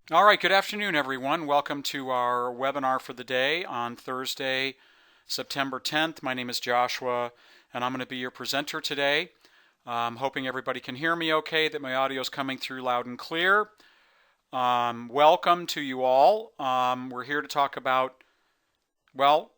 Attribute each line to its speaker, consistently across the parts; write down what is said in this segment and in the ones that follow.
Speaker 1: All right, good afternoon, everyone. Welcome to our webinar for the day on Thursday, September 10th. My name is Joshua, and I'm going to be your presenter today. I'm hoping everybody can hear me okay, that my audio is coming through loud and clear. Welcome to you all. We're here to talk about, well,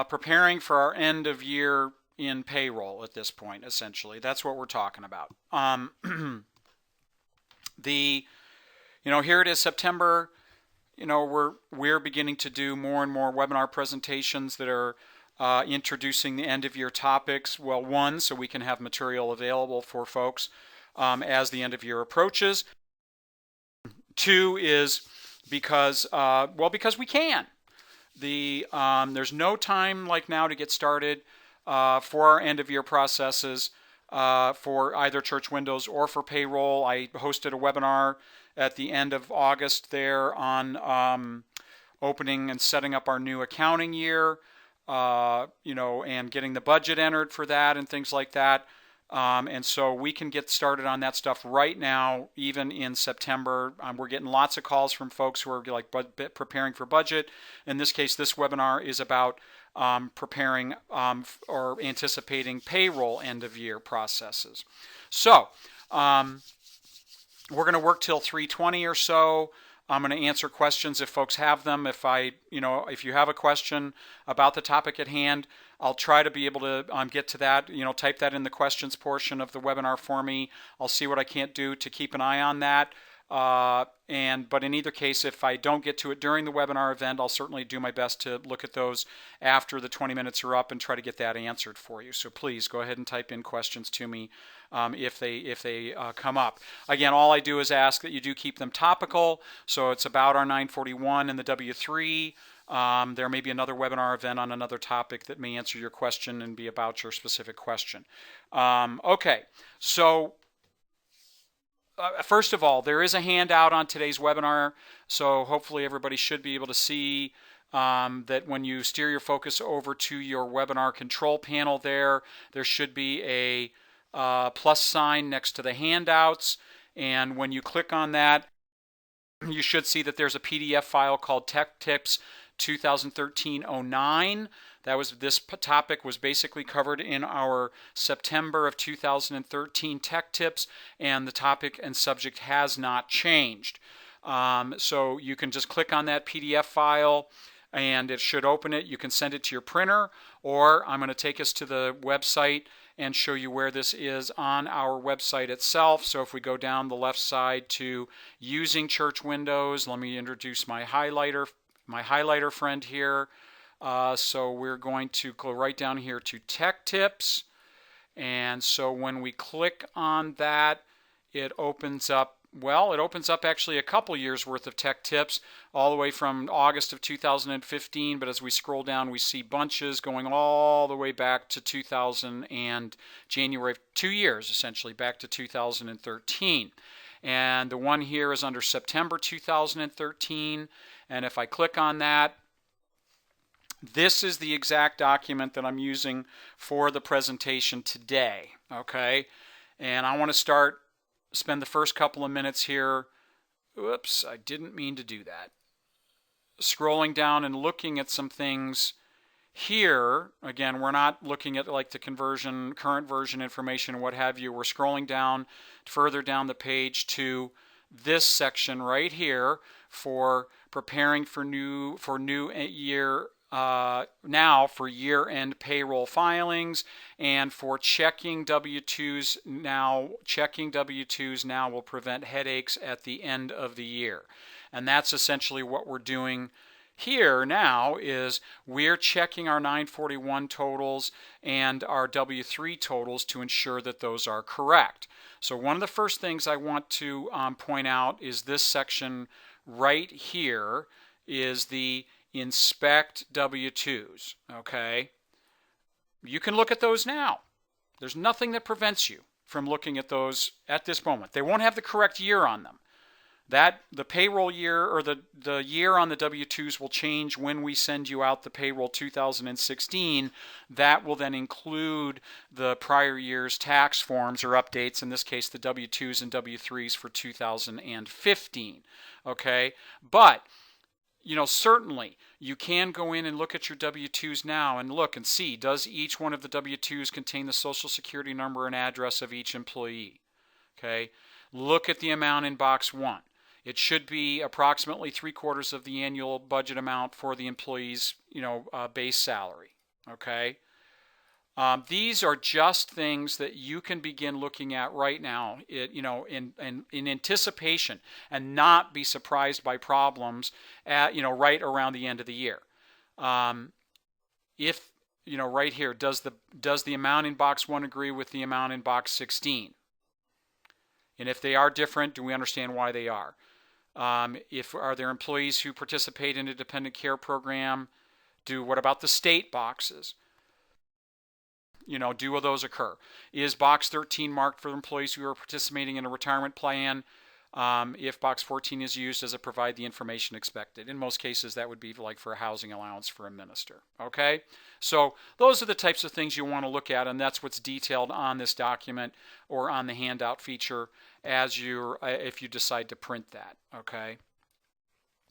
Speaker 1: preparing for our end of year in payroll at this point, essentially. That's what we're talking about. The Here it is, September. We're beginning to do more and more webinar presentations that are introducing the end of year topics. Well, one, so we can have material available for folks as the end of year approaches. Two is because we can. There's no time like now to get started for our end of year processes for either Church Windows or for payroll. I hosted a webinar at the end of August there on opening and setting up our new accounting year, and getting the budget entered for that and things like that. And so we can get started on that stuff right now, even in September. We're getting lots of calls from folks who are like preparing for budget. In this case, this webinar is about preparing or anticipating payroll end of year processes. So we're going to work till 3:20 or so. I'm going to answer questions if folks have them. If you have a question about the topic at hand, I'll try to be able to get to that. Type that in the questions portion of the webinar for me. I'll see what I can't do to keep an eye on that. But in either case, if I don't get to it during the webinar event, I'll certainly do my best to look at those after the 20 minutes are up and try to get that answered for you. So please go ahead and type in questions to me if they come up. Again, all I do is ask that you do keep them topical. So it's about our 941 and the W3. There may be another webinar event on another topic that may answer your question and be about your specific question. Okay, so first of all, there is a handout on today's webinar, so hopefully everybody should be able to see that when you steer your focus over to your webinar control panel there should be a plus sign next to the handouts, and when you click on that, you should see that there's a PDF file called Tech Tips 2013-09. This topic was basically covered in our September of 2013 Tech Tips, and the topic and subject has not changed. So you can just click on that PDF file and it should open it. You can send it to your printer, or I'm going to take us to the website and show you where this is on our website itself. So if we go down the left side to using Church Windows, let me introduce my highlighter friend here. So we're going to go right down here to Tech Tips. And so when we click on that, it opens up actually a couple years worth of Tech Tips, all the way from August of 2015. But as we scroll down, we see bunches going all the way back to 2000 and January, 2 years essentially, back to 2013. And the one here is under September 2013. And if I click on that, this is the exact document that I'm using for the presentation today, okay? And I want to spend the first couple of minutes here. Oops, I didn't mean to do that. Scrolling down and looking at some things here. Again, we're not looking at like the current version information and what have you. We're scrolling down, further down the page to this section right here for preparing for new year now for year-end payroll filings, and for checking W-2s now. Checking W-2s now will prevent headaches at the end of the year. And that's essentially what we're doing here now, is we're checking our 941 totals and our W-3 totals to ensure that those are correct. So one of the first things I want to point out is this section right here is the Inspect W-2s, okay? You can look at those now. There's nothing that prevents you from looking at those at this moment. They won't have the correct year on them. That the payroll year, or the year on the W-2s, will change when we send you out the payroll 2016. That will then include the prior year's tax forms or updates, in this case the W-2s and W-3s for 2015. Okay, but certainly you can go in and look at your W-2s now and look and see, does each one of the W-2s contain the Social Security number and address of each employee? Okay, look at the amount in box 1. It should be approximately 3/4 of the annual budget amount for the employee's, base salary. Okay. These are just things that you can begin looking at right now, in anticipation, and not be surprised by problems right around the end of the year. If right here, does the amount in box 1 agree with the amount in box 16? And if they are different, do we understand why they are? Are there employees who participate in a dependent care program? What about the state boxes? Do those occur? Is box 13 marked for employees who are participating in a retirement plan? If box 14 is used, does it provide the information expected? In most cases, that would be like for a housing allowance for a minister. Okay, so those are the types of things you want to look at, and that's what's detailed on this document or on the handout feature if you decide to print that. Okay.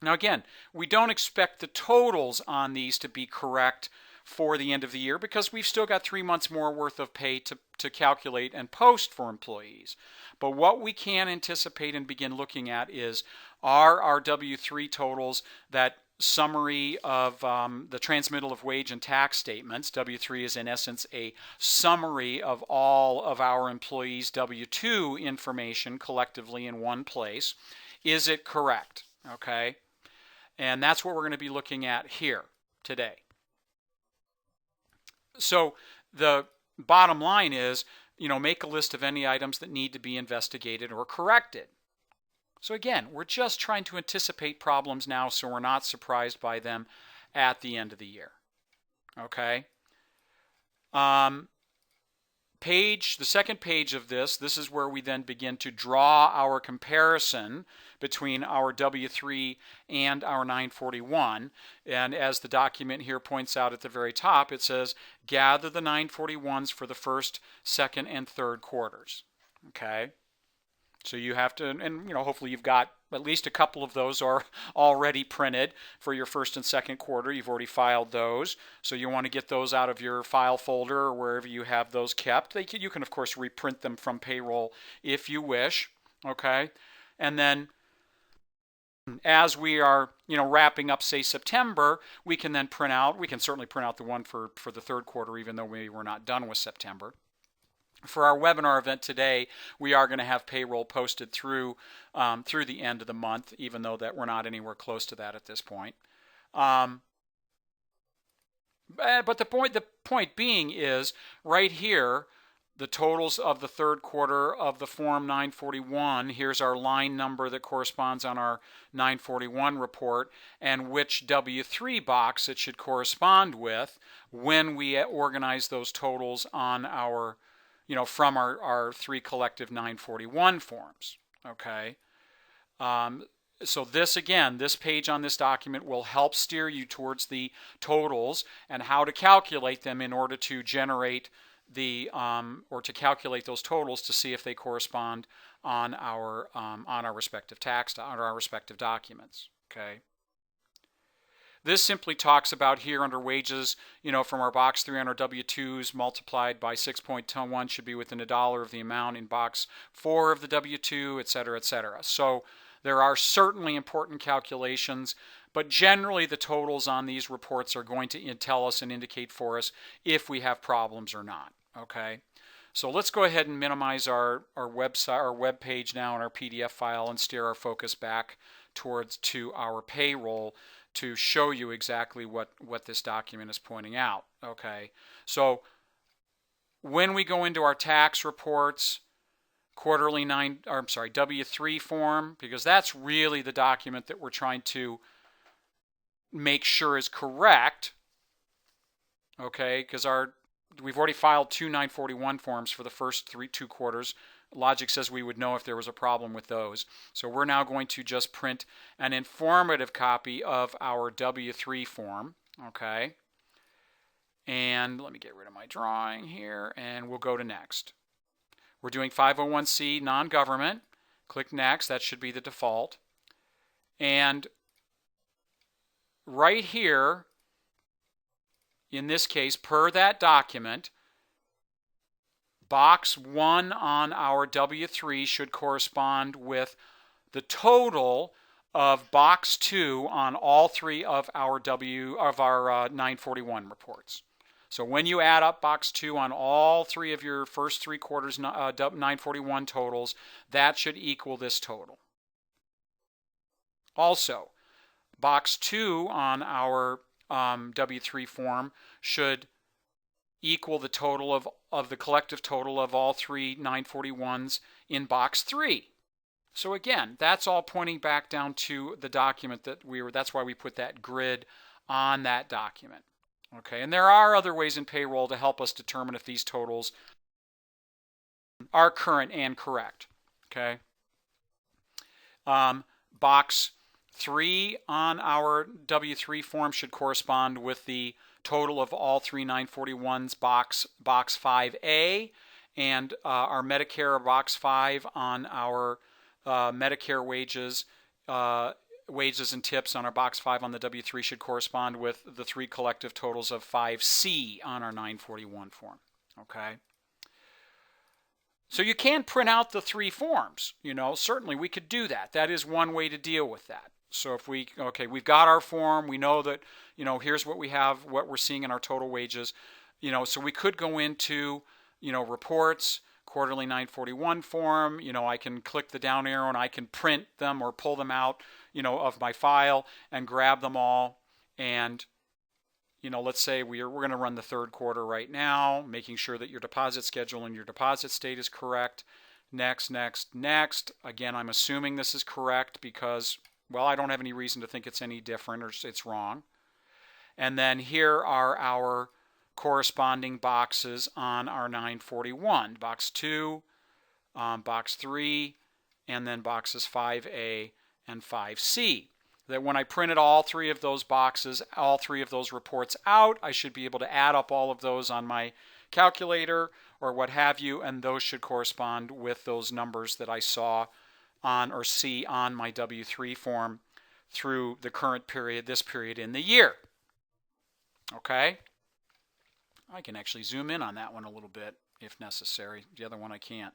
Speaker 1: Now again, we don't expect the totals on these to be correct for the end of the year, because we've still got 3 months more worth of pay to calculate and post for employees. But what we can anticipate and begin looking at is, are our W-3 totals, that summary of the transmittal of wage and tax statements. W-3 is in essence a summary of all of our employees' W-2 information collectively in one place. Is it correct? Okay. And that's what we're going to be looking at here today. So the bottom line is, make a list of any items that need to be investigated or corrected. So again, we're just trying to anticipate problems now so we're not surprised by them at the end of the year. Okay? The second page of this is where we then begin to draw our comparison between our W-3 and our 941. And as the document here points out at the very top, it says, gather the 941s for the first, second, and third quarters. Okay? So you have to, and hopefully you've got at least a couple of those are already printed for your first and second quarter. You've already filed those. So you want to get those out of your file folder or wherever you have those kept. You can, of course, reprint them from payroll if you wish. Okay? And then as we are, wrapping up, say, September, we can certainly print out the one for the third quarter, even though we're not done with September. For our webinar event today, we are going to have payroll posted through the end of the month, even though that we're not anywhere close to that at this point. But the point being is, right here, the totals of the third quarter of the Form 941, here's our line number that corresponds on our 941 report, and which W-3 box it should correspond with when we organize those totals on our, from our 3 collective 941 forms. Okay? So this page on this document will help steer you towards the totals and how to calculate them in order to generate or to calculate those totals to see if they correspond on our respective documents. Okay. This simply talks about here under wages, from our box 3 on our W-2s multiplied by 6.1 should be within $1 of the amount in box 4 of the W-2, etc., etc. So there are certainly important calculations, but generally the totals on these reports are going to tell us and indicate for us if we have problems or not. Okay, so let's go ahead and minimize our website, our web page now in our PDF file, and steer our focus back to our payroll to show you exactly what this document is pointing out. Okay, so when we go into our tax reports, quarterly W-3 form, because that's really the document that we're trying to make sure is correct. Okay, because we've already filed 2 941 forms for the first 2 quarters. logic says we would know if there was a problem with those. So we're now going to just print an informative copy of our W-3 form, okay? And let me get rid of my drawing here, and we'll go to next. We're doing 501c non-government. Click next. That should be the default. And right here, in this case, per that document, box 1 on our W-3 should correspond with the total of box 2 on all 3 of our 941 reports. So when you add up box 2 on all 3 of your first 3 quarters 941 totals, that should equal this total. Also, box 2 on our W-3 form should equal the total of the collective total of all 3 941s in box 3. So again, that's all pointing back down to the document that's why we put that grid on that document. Okay, and there are other ways in payroll to help us determine if these totals are current and correct. Okay. Box 3 on our W-3 form should correspond with the total of all 3 941s, box 5A, and our Medicare box 5 on our Medicare wages and tips on our box 5 on the W-3 should correspond with the 3 collective totals of 5C on our 941 form. Okay. So you can print out the 3 forms. Certainly we could do that. That is one way to deal with that. So if we've got our form, we know that, here's what we have, what we're seeing in our total wages. So we could go into, reports, quarterly 941 form. I can click the down arrow and I can print them or pull them out, of my file and grab them all. And, let's say we're going to run the 3rd quarter right now, making sure that your deposit schedule and your deposit state is correct. Next, next, next. Again, I'm assuming this is correct because, well, I don't have any reason to think it's any different or it's wrong. And then here are our corresponding boxes on our 941. Box 2, box 3, and then boxes 5A and 5C. That when I printed all 3 of those boxes, all 3 of those reports out, I should be able to add up all of those on my calculator or what have you, and those should correspond with those numbers that I saw on or see on my W-3 form through the current period, this period in the year. Okay? I can actually zoom in on that one a little bit if necessary. The other one I can't.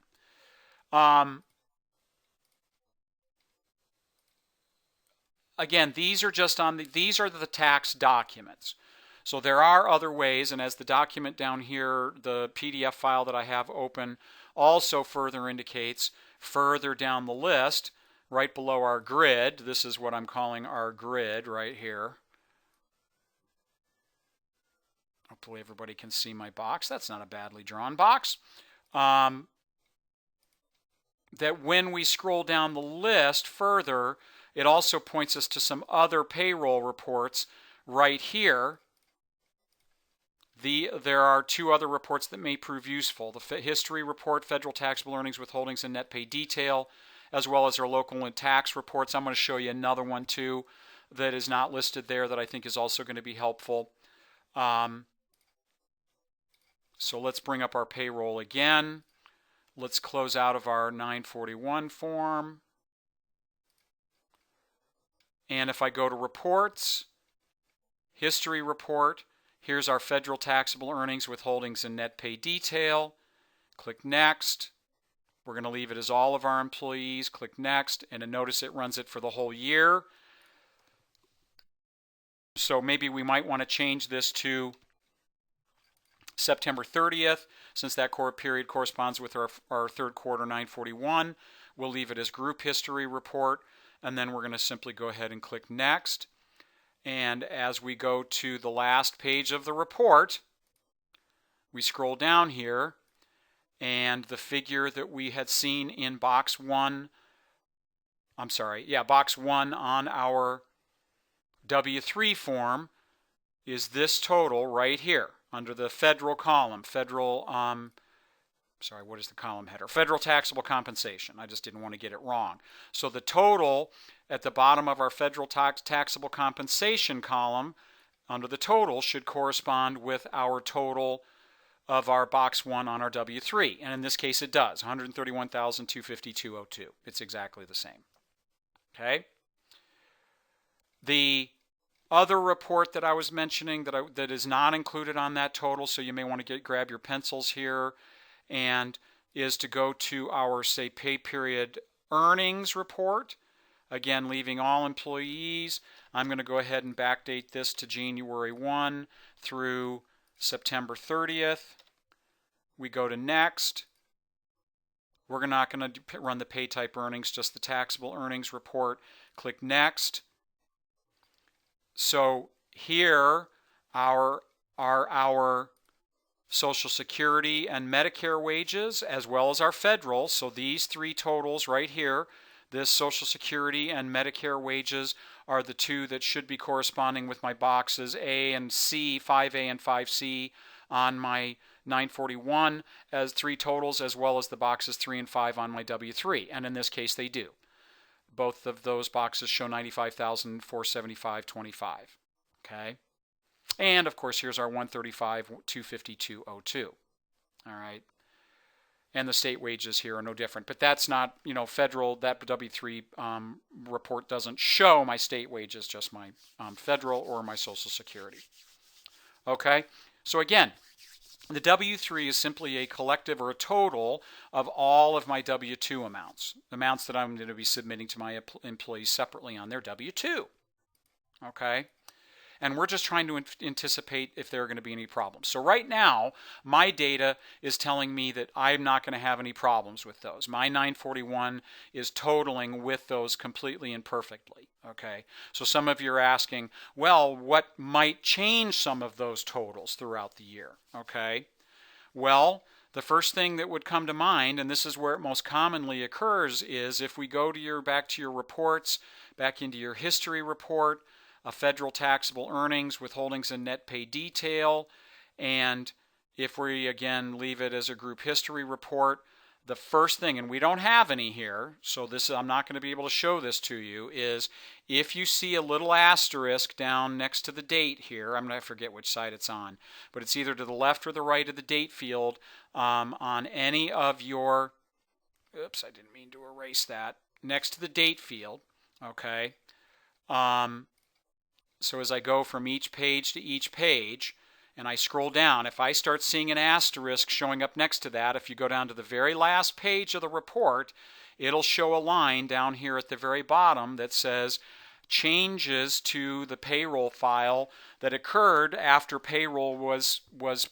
Speaker 1: Again, these are the tax documents. So there are other ways, and as the document down here, the PDF file that I have open also further indicates, further down the list, right below our grid, this is what I'm calling our grid right here. Hopefully everybody can see my box. That's not a badly drawn box. That when we scroll down the list further, it also points us to some other payroll reports right here. There are 2 other reports that may prove useful. The history report, federal taxable earnings, withholdings, and net pay detail, as well as our local and tax reports. I'm going to show you another one too that is not listed there that I think is also going to be helpful. So let's bring up our payroll again. Let's close out of our 941 form. And if I go to reports, history report, here's our federal taxable earnings, withholdings, and net pay detail. Click next. We're going to leave it as all of our employees. Click next, and notice it runs it for the whole year. So maybe we might want to change this to September 30th, since that core period corresponds with our 3rd quarter 941. We'll leave it as group history report, and then we're going to simply go ahead and click next. And as we go to the last page of the report, we scroll down here, and the figure that we had seen in box 1, box 1 on our W-3 form is this total right here under the federal column, federal sorry, what is the column header? Federal taxable compensation. I just didn't want to get it wrong. So the total at the bottom of our federal taxable compensation column under the total should correspond with our total of our box 1 on our W-3. And in this case it does, $131,252.02. It's exactly the same. Okay? The other report that I was mentioning that is not included on that total, so you may want to grab your pencils here, and is to go to our, say, pay period earnings report. Again, leaving all employees. I'm going to go ahead and backdate this to January 1 through September 30th. We go to next. We're not going to run the pay type earnings, just the taxable earnings report. Click next. So here are our Social Security and Medicare wages, as well as our federal. So these three totals right here, this Social Security and Medicare wages, are the two that should be corresponding with my boxes A and C, 5A and 5C on my 941 as three totals, as well as the boxes 3 and 5 on my W-3. And in this case, they do. Both of those boxes show $95,475.25. Okay? And of course, here's our $135,252.02. All right. And the state wages here are no different. But that's not, federal. That W-3 report doesn't show my state wages, just my federal or my Social Security. Okay? So again, the W-3 is simply a collective or a total of all of my W-2 amounts that I'm going to be submitting to my employees separately on their W-2. Okay? And we're just trying to anticipate if there are going to be any problems. So right now, my data is telling me that I'm not going to have any problems with those. My 941 is totaling with those completely and perfectly. Okay? So some of you are asking, well, what might change some of those totals throughout the year? Okay? Well, the first thing that would come to mind, and this is where it most commonly occurs, is if we go to back to your reports, back into your history report, a federal taxable earnings, withholdings, and net pay detail. And if we, again, leave it as a group history report, the first thing, and we don't have any here, so I'm not going to be able to show this to you, is if you see a little asterisk down next to the date here, I'm going to forget which side it's on, but it's either to the left or the right of the date field on any of your, oops, I didn't mean to erase that, next to the date field, okay? So as I go from each page to each page, and I scroll down, if I start seeing an asterisk showing up next to that, if you go down to the very last page of the report, it'll show a line down here at the very bottom that says changes to the payroll file that occurred after payroll was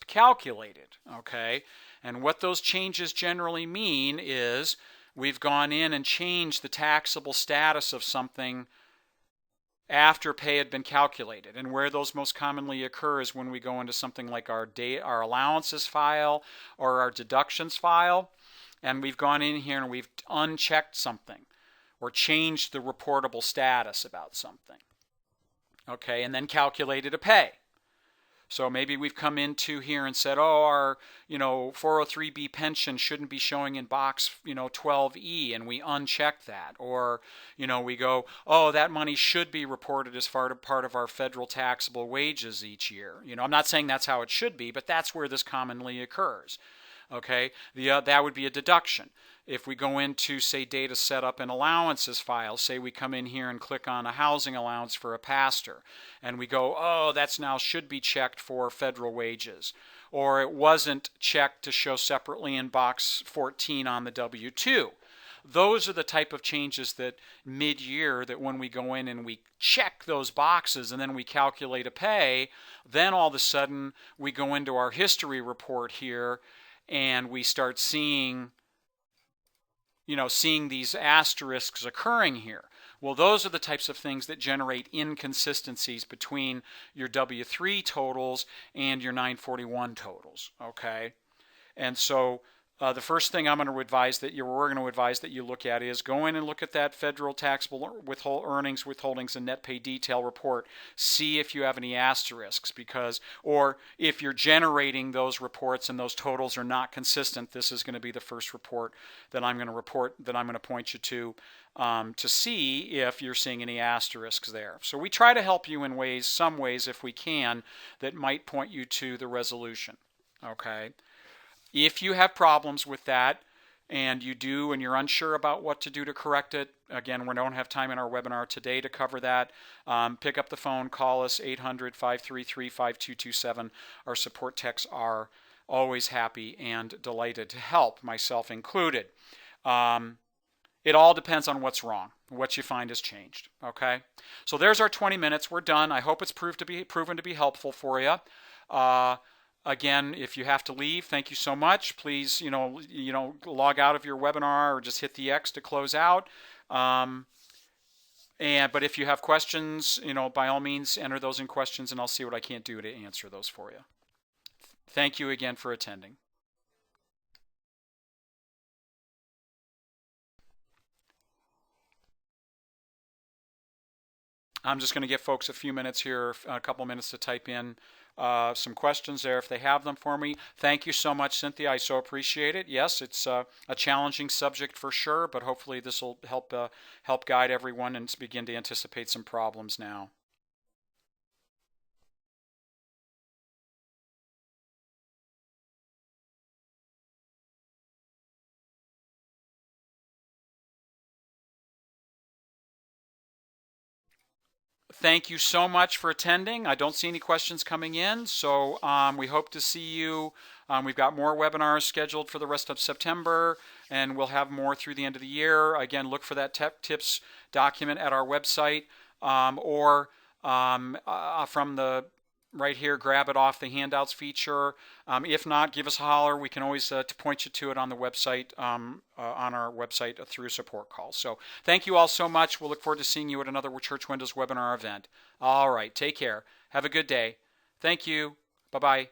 Speaker 1: calculated. Okay? And what those changes generally mean is we've gone in and changed the taxable status of something after pay had been calculated. And where those most commonly occur is when we go into something like our allowances file or our deductions file, and we've gone in here and we've unchecked something or changed the reportable status about something. Okay, and then calculated a pay. So maybe we've come into here and said, oh, our 403B pension shouldn't be showing in box 12E, and we uncheck that. Or we go, oh, that money should be reported as part of our federal taxable wages each year. I'm not saying that's how it should be, but that's where this commonly occurs. Okay, that would be a deduction. If we go into, say, data setup and allowances file, say we come in here and click on a housing allowance for a pastor, and we go, oh, that's now should be checked for federal wages, or it wasn't checked to show separately in box 14 on the W-2. Those are the type of changes that mid-year, that when we go in and we check those boxes and then we calculate a pay, then all of a sudden we go into our history report here and we start seeing these asterisks occurring here. Well, those are the types of things that generate inconsistencies between your W-3 totals and your 941 totals, okay? And so the first thing we're going to advise that you look at is go in and look at that federal taxable earnings, withholdings, and net pay detail report. See if you have any asterisks, or if you're generating those reports and those totals are not consistent. This is going to be the first report that I'm going to point you to see if you're seeing any asterisks there. So we try to help you in some ways if we can, that might point you to the resolution. Okay. If you have problems with that and you're unsure about what to do to correct it, again, we don't have time in our webinar today to cover that. Pick up the phone, call us 800-533-5227. Our support techs are always happy and delighted to help, myself included. It all depends on what's wrong, what you find has changed. Okay, so there's our 20 minutes. We're done. I hope it's proven to be helpful for you. Again, if you have to leave, thank you so much. Please, log out of your webinar or just hit the X to close out. But if you have questions, by all means, enter those in questions, and I'll see what I can't do to answer those for you. Thank you again for attending. I'm just going to give folks a few minutes here, a couple minutes to type in some questions there if they have them for me. Thank you so much, Cynthia. I so appreciate it. Yes, it's a challenging subject for sure, but hopefully this will help guide everyone and begin to anticipate some problems now. Thank you so much for attending. I don't see any questions coming in, so we hope to see you. We've got more webinars scheduled for the rest of September, and we'll have more through the end of the year. Again, look for that tips document at our website, or from the right here, grab it off the handouts feature. If not, give us a holler. We can always point you to it on the website, on our website through support calls. So thank you all so much. We'll look forward to seeing you at another Church Windows webinar event. All right, take care. Have a good day. Thank you. Bye-bye.